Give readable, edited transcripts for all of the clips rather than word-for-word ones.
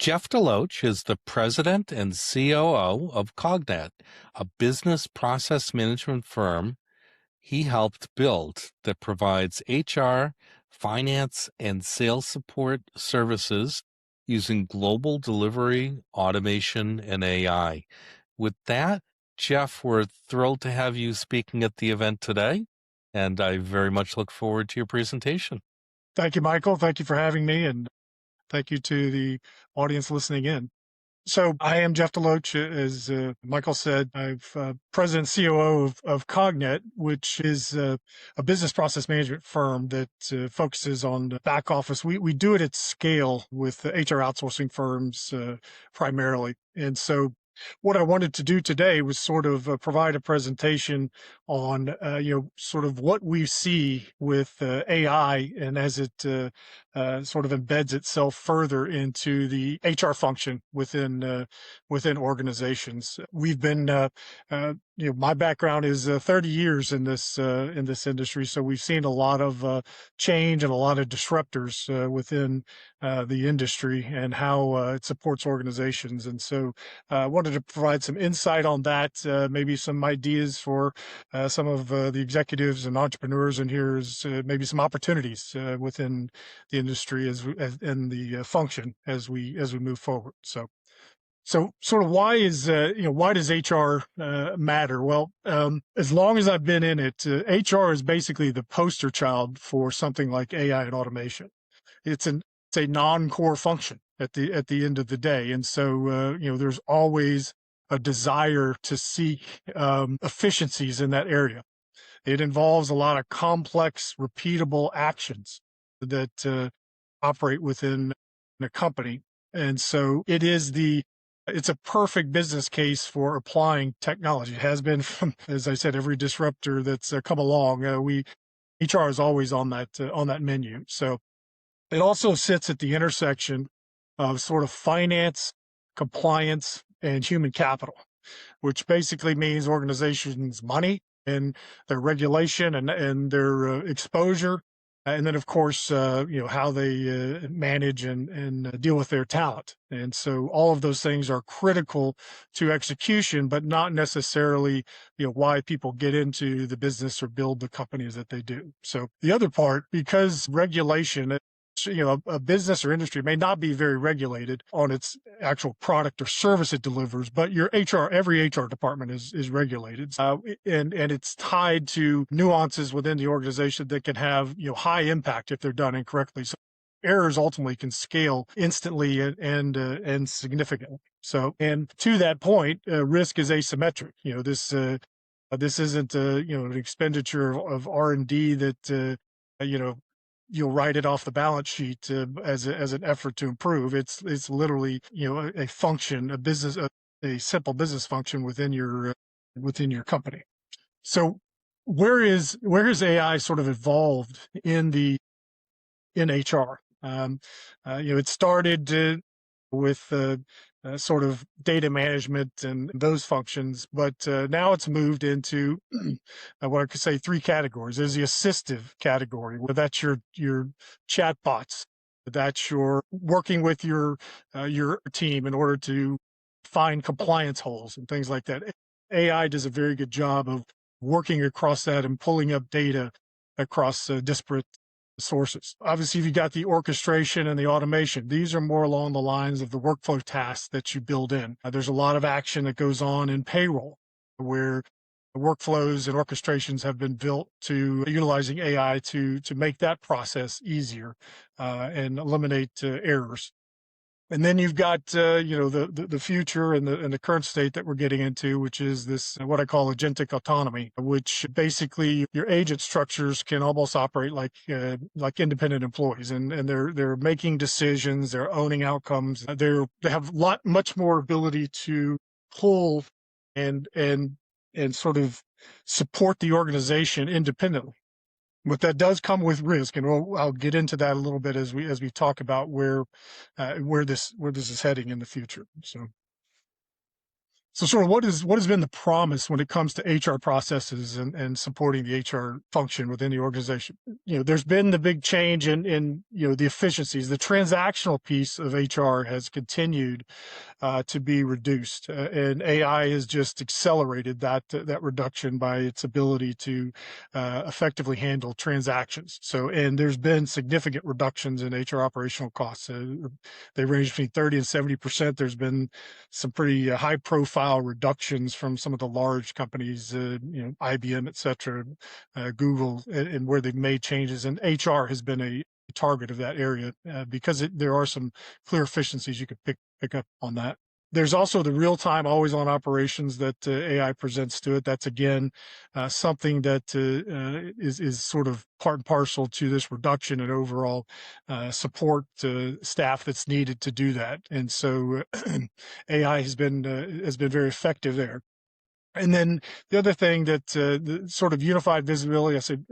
Jeff DeLoach is the president and COO of CogNet, a business process management firm he helped build that provides HR, finance, and sales support services using global delivery, automation, and AI. With that, Jeff, we're thrilled to have you speaking at the event today, and I very much look forward to your presentation. Thank you, Michael. Thank you for having me, and thank you to the audience listening in. So I am Jeff DeLoach, as Michael said. I'm president and COO of CogNet, which is a business process management firm that focuses on the back office. We do it at scale with HR outsourcing firms primarily. And so what I wanted to do today was sort of provide a presentation on, sort of what we see with AI and as it sort of embeds itself further into the HR function within organizations. We've been, my background is 30 years in this industry, so we've seen a lot of change and a lot of disruptors within the industry and how it supports organizations. And so I wanted to provide some insight on that, maybe some ideas for some of the executives and entrepreneurs in here, is maybe some opportunities within the industry and the function as we move forward. So sort of why does HR matter? Well, as long as I've been in it, HR is basically the poster child for something like AI and automation. It's a non-core function at the end of the day, and so there's always a desire to seek efficiencies in that area. It involves a lot of complex, repeatable actions that operate within a company, and so it's a perfect business case for applying technology. It has been from, as I said, every disruptor that's come along. HR is always on that menu. So it also sits at the intersection of sort of finance, compliance, and human capital, which basically means organizations' money and their regulation and their exposure. And then, of course, how they manage and deal with their talent. And so all of those things are critical to execution, but not necessarily, why people get into the business or build the companies that they do. So the other part, because regulation, a business or industry may not be very regulated on its actual product or service it delivers, but every HR department is regulated, and it's tied to nuances within the organization that can have high impact if they're done incorrectly. So errors ultimately can scale instantly and significantly. So, and to that point, risk is asymmetric. This isn't an expenditure of R&D that you'll write it off the balance sheet as an effort to improve. It's literally a function, a simple business function within your company. So where is AI sort of evolved in HR? It started with sort of data management and those functions, but now it's moved into what I could say 3 categories. There's the assistive category, where that's your chat bots, that's your working with your team in order to find compliance holes and things like that. AI does a very good job of working across that and pulling up data across disparate sources. Obviously, you've got the orchestration and the automation. These are more along the lines of the workflow tasks that you build in. There's a lot of action that goes on in payroll, where workflows and orchestrations have been built to utilizing AI to make that process easier and eliminate errors. And then you've got the future and the current state that we're getting into, which is this what I call agentic autonomy, which basically your agent structures can almost operate like independent employees, and they're making decisions, they're owning outcomes, they have much more ability to pull and sort of support the organization independently. But that does come with risk, and I'll get into that a little bit as we talk about where this is heading in the future. So, So sort of what has been the promise when it comes to HR processes and supporting the HR function within the organization? There's been the big change in the efficiencies. The transactional piece of HR has continued to be reduced, and AI has just accelerated that reduction by its ability to effectively handle transactions. And there's been significant reductions in HR operational costs. They range between 30 and 70%. There's been some pretty high-profile reductions from some of the large companies, IBM, et cetera, Google, and where they've made changes. And HR has been a target of that area because there are some clear efficiencies you could pick up on that. There's also the real-time, always-on operations that AI presents to it. That's, again, something that is sort of part and parcel to this reduction in overall support staff that's needed to do that. And so AI has been very effective there. And then the other thing that the sort of unified visibility, I said,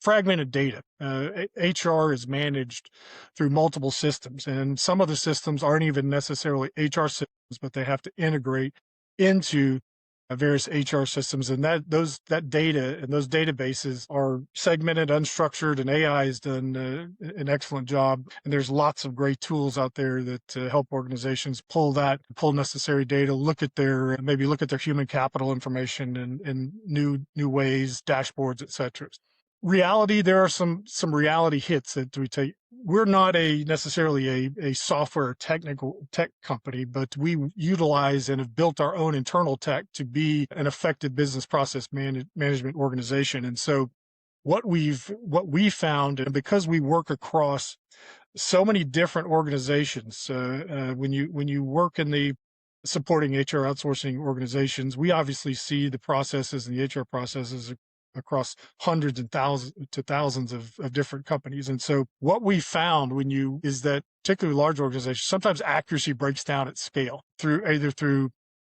fragmented data. HR is managed through multiple systems, and some of the systems aren't even necessarily HR systems, but they have to integrate into various HR systems, and that data and those databases are segmented, unstructured, and AI has done an excellent job. And there's lots of great tools out there that help organizations pull necessary data, look at their human capital information in new ways, dashboards, etc. Reality, there are some reality hits that we take. We're not necessarily a software tech company, but we utilize and have built our own internal tech to be an effective business process management organization. And so what we found, and because we work across so many different organizations, when you work in the supporting HR outsourcing organizations, we obviously see the processes and the HR processes across hundreds and thousands of different companies. And so what we found is that particularly large organizations, sometimes accuracy breaks down at scale either through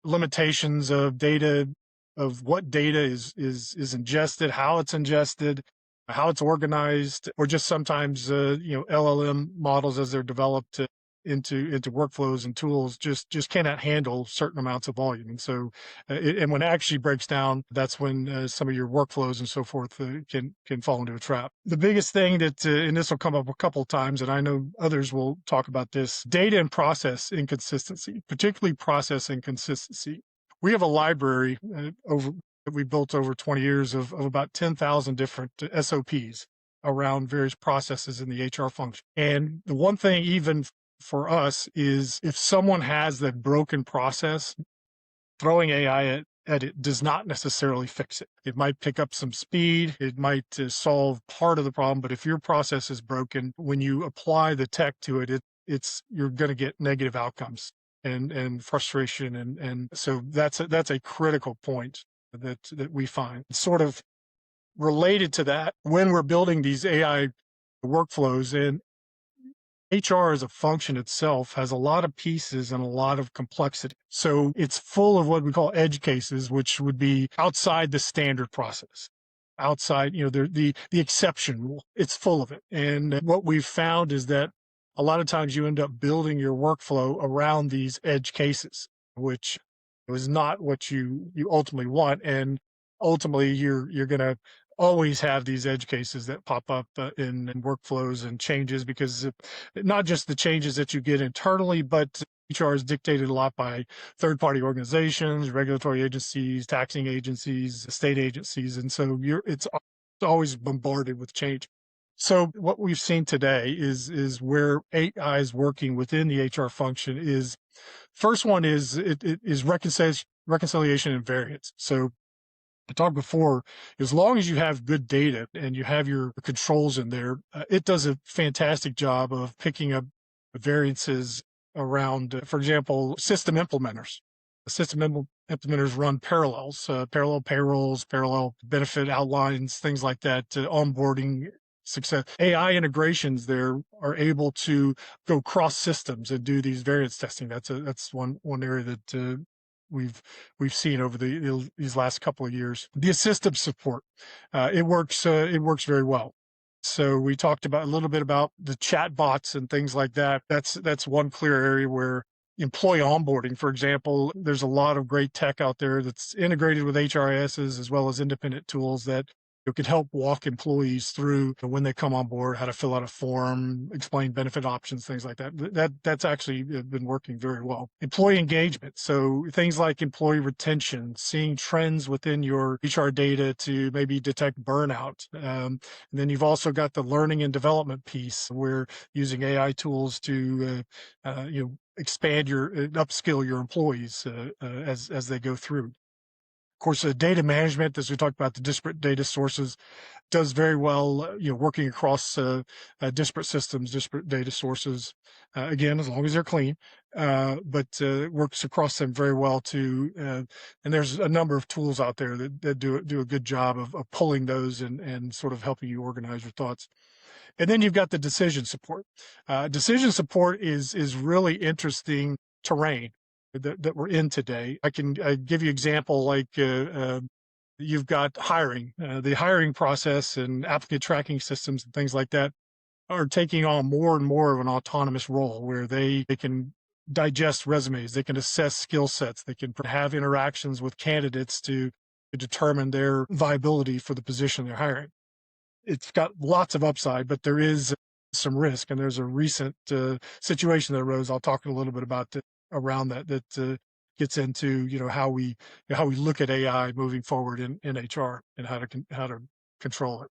limitations of data, of what data is ingested, how it's ingested, how it's organized, or just sometimes LLM models as they're developed into workflows and tools just cannot handle certain amounts of volume. And so and when it actually breaks down, that's when some of your workflows and so forth can fall into a trap. The biggest thing that and this will come up a couple of times, and I know others will talk about this: data and process inconsistency, particularly process inconsistency. We have a library that we built over 20 years of about 10,000 different SOPs around various processes in the HR function. And the one thing, even for us, is if someone has that broken process, throwing AI at it does not necessarily fix it. It might pick up some speed. It might solve part of the problem. But if your process is broken, when you apply the tech to it, you're going to get negative outcomes and frustration. And so that's a critical point that we find. Sort of related to that, when we're building these AI workflows, and HR as a function itself has a lot of pieces and a lot of complexity. So it's full of what we call edge cases, which would be outside the standard process, outside, the exception rule. It's full of it. And what we've found is that a lot of times you end up building your workflow around these edge cases, which is not what you ultimately want. And ultimately you're going to always have these edge cases that pop up in workflows and changes, because not just the changes that you get internally, but HR is dictated a lot by third-party organizations, regulatory agencies, taxing agencies, state agencies, and so it's always bombarded with change. So what we've seen today is where AI is working within the HR function. Is first one is reconciliation and variance. So I talked before, as long as you have good data and you have your controls in there, it does a fantastic job of picking up variances around, for example, system implementers. System implementers run parallels, parallel payrolls, parallel benefit outlines, things like that, onboarding success. AI integrations there are able to go cross systems and do these variance testing. That's one area that we've seen over these last couple of years. The assistive support, it works very well. So we talked about a little bit about the chat bots and things like that. That's one clear area where employee onboarding, for example, there's a lot of great tech out there that's integrated with HRISs as well as independent tools that could help walk employees through when they come on board, how to fill out a form, explain benefit options, things like that. That's actually been working very well. Employee engagement. So things like employee retention, seeing trends within your HR data to maybe detect burnout. And then you've also got the learning and development piece where using AI tools to, expand upskill your employees as they go through. Of course, data management, as we talked about, the disparate data sources, does very well, working across disparate systems, disparate data sources. Again, as long as they're clean, but works across them very well too. And there's a number of tools out there that do a good job of pulling those and sort of helping you organize your thoughts. And then you've got the decision support. Decision support is really interesting terrain that we're in today. I can give you example like you've got hiring, the hiring process and applicant tracking systems and things like that are taking on more and more of an autonomous role where they can digest resumes, they can assess skill sets, they can have interactions with candidates to determine their viability for the position they're hiring. It's got lots of upside, but there is some risk. And there's a recent situation that arose. I'll talk a little bit about around that gets into how we look at AI moving forward in HR and how to control it.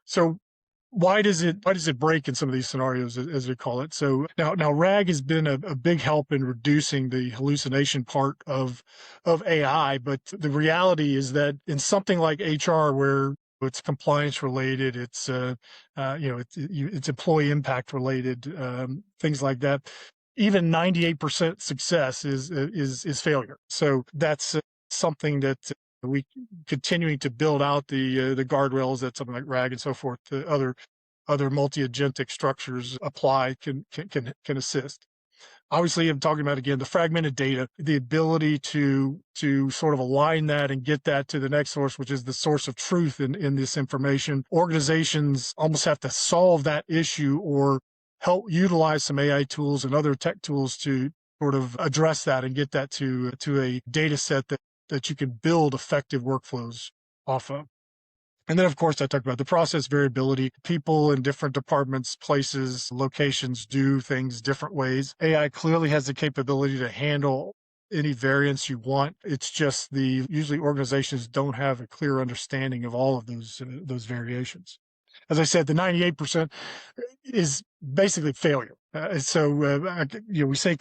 So why does it break in some of these scenarios, as we call it? So now RAG has been a big help in reducing the hallucination part of AI, but the reality is that in something like HR, where it's compliance related, it's it's employee impact related, things like that. Even 98% success is failure. So that's something that we continuing to build out the guardrails that something like RAG and so forth, other multi-agentic structures apply can assist. Obviously, I'm talking about, again, the fragmented data, the ability to sort of align that and get that to the next source, which is the source of truth in this information. Organizations almost have to solve that issue or help utilize some AI tools and other tech tools to sort of address that and get that to a data set that you can build effective workflows off of. And then, of course, I talked about the process variability. People in different departments, places, locations do things different ways. AI clearly has the capability to handle any variance you want. It's just usually organizations don't have a clear understanding of all of those variations. As I said, the 98% is basically failure. We say,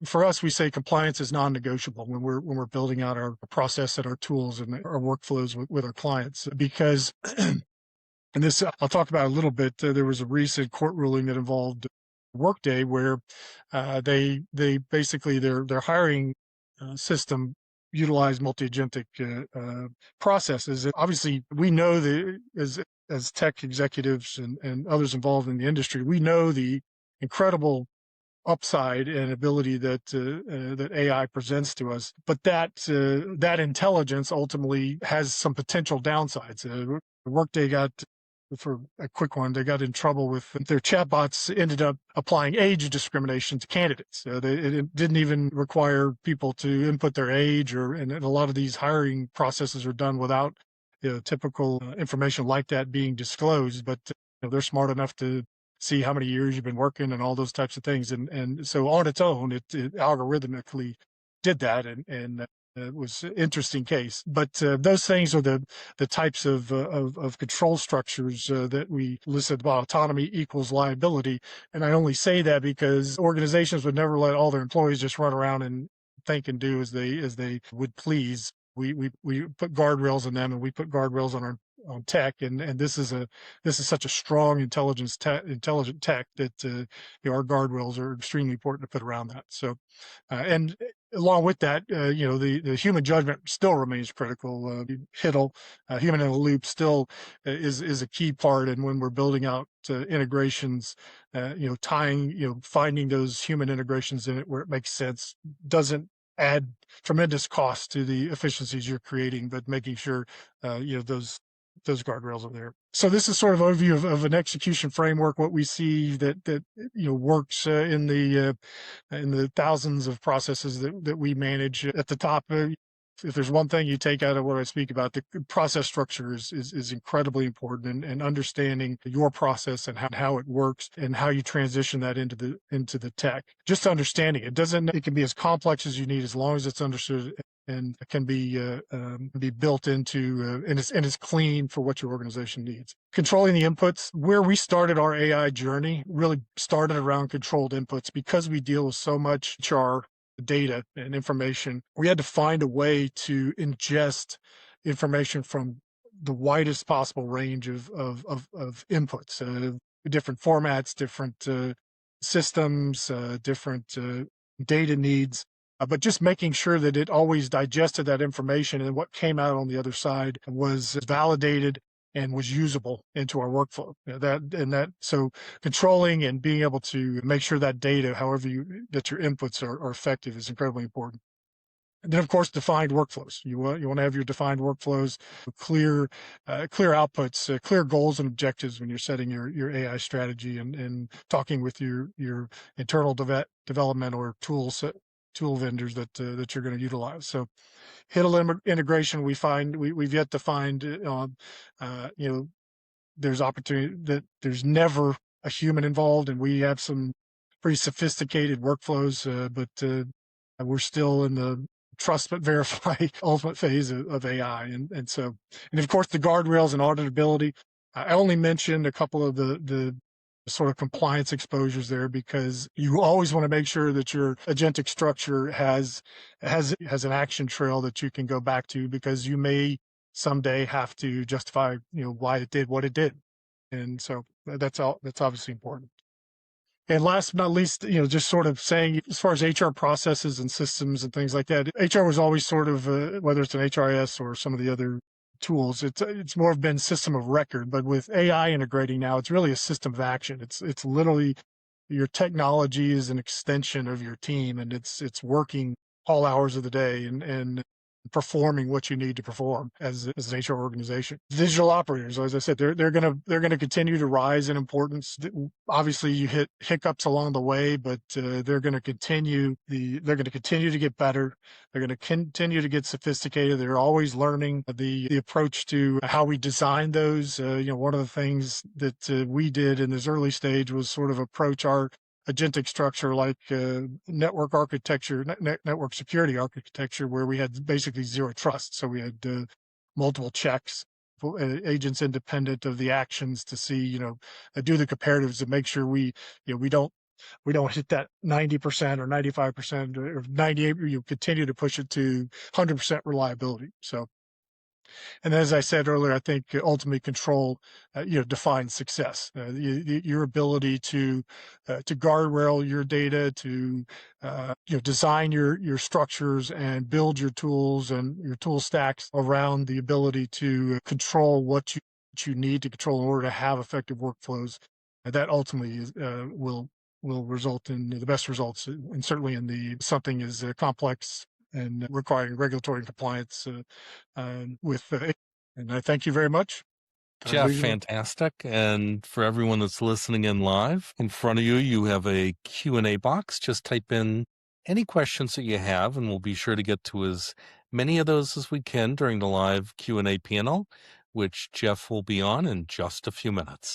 for us, we say compliance is non-negotiable when we're building out our process and our tools and our workflows with our clients, because, and this I'll talk about a little bit. There was a recent court ruling that involved Workday where they basically their hiring system utilized multi-agentic processes. And obviously, we know that as tech executives and others involved in the industry, we know the incredible upside and ability that AI presents to us, but that intelligence ultimately has some potential downsides. Workday got, for a quick one, they got in trouble with their chatbots ended up applying age discrimination to candidates. It didn't even require people to input their age, and a lot of these hiring processes are done without typical information like that being disclosed. But they're smart enough to see how many years you've been working and all those types of things. And so on its own, it algorithmically did that, and it was an interesting case. But those things are the types of control structures that we listed about. Autonomy equals liability. And I only say that because organizations would never let all their employees just run around and think and do as they would please. We put guardrails on them, and we put guardrails on tech, and this is such a strong intelligent tech that our guardrails are extremely important to put around that. So, and along with that, the human judgment still remains critical. Human in the loop still is a key part, and when we're building out integrations, finding those human integrations in it where it makes sense doesn't add tremendous cost to the efficiencies you're creating, but making sure those those guardrails are there. So this is sort of an overview of an execution framework, what we see that works in the thousands of processes that we manage. At the top, if there's one thing you take out of what I speak about, the process structure is incredibly important, and understanding your process and how it works and how you transition that into the tech. Just understanding it can be as complex as you need, as long as it's understood and can be built into and it's clean for what your organization needs. Controlling the inputs, where we started our AI journey, really started around controlled inputs because we deal with so much HR data and information. We had to find a way to ingest information from the widest possible range of inputs, different formats, different systems, different data needs. But just making sure that it always digested that information and what came out on the other side was validated and was usable into our workflow. So controlling and being able to make sure that data, that your inputs are effective, is incredibly important. And then, of course, defined workflows. You want to have your defined workflows, clear outputs, clear goals and objectives when you're setting your AI strategy and talking with your internal development or tool vendors that you're going to utilize. So HITL integration, we've yet to find, there's opportunity that there's never a human involved, and we have some pretty sophisticated workflows, but we're still in the trust but verify ultimate phase of AI. And of course, the guardrails and auditability. I only mentioned a couple of the sort of compliance exposures there because you always want to make sure that your agentic structure has an action trail that you can go back to, because you may someday have to justify why it did what it did. And so that's obviously important. And last but not least, just sort of saying, as far as HR processes and systems and things like that, HR was always sort of, whether it's an HRIS or some of the other tools, it's more been system of record. But with AI integrating now, it's really a system of action. It's literally your technology is an extension of your team, and it's working all hours of the day and performing what you need to perform as an HR organization. Digital operators, as I said, they're gonna continue to rise in importance. Obviously, you hit hiccups along the way, but they're gonna continue to get better. They're gonna continue to get sophisticated. They're always learning the approach to how we design those. One of the things that we did in this early stage was sort of approach our agentic structure like network architecture, network security architecture, where we had basically zero trust. So we had multiple checks, agents independent of the actions to see, do the comparatives to make sure we don't hit that 90% or 95% or 98. You continue to push it to 100% reliability. So. And as I said earlier, I think ultimately control, defines success. Your ability to guardrail your data, to design your structures and build your tools and your tool stacks around the ability to control what you need to control in order to have effective workflows. That ultimately will result in the best results, and certainly in something as complex and requiring regulatory and compliance with. And I thank you very much. Jeff, fantastic. And for everyone that's listening in live, in front of you, you have a Q&A box. Just type in any questions that you have, and we'll be sure to get to as many of those as we can during the live Q&A panel, which Jeff will be on in just a few minutes.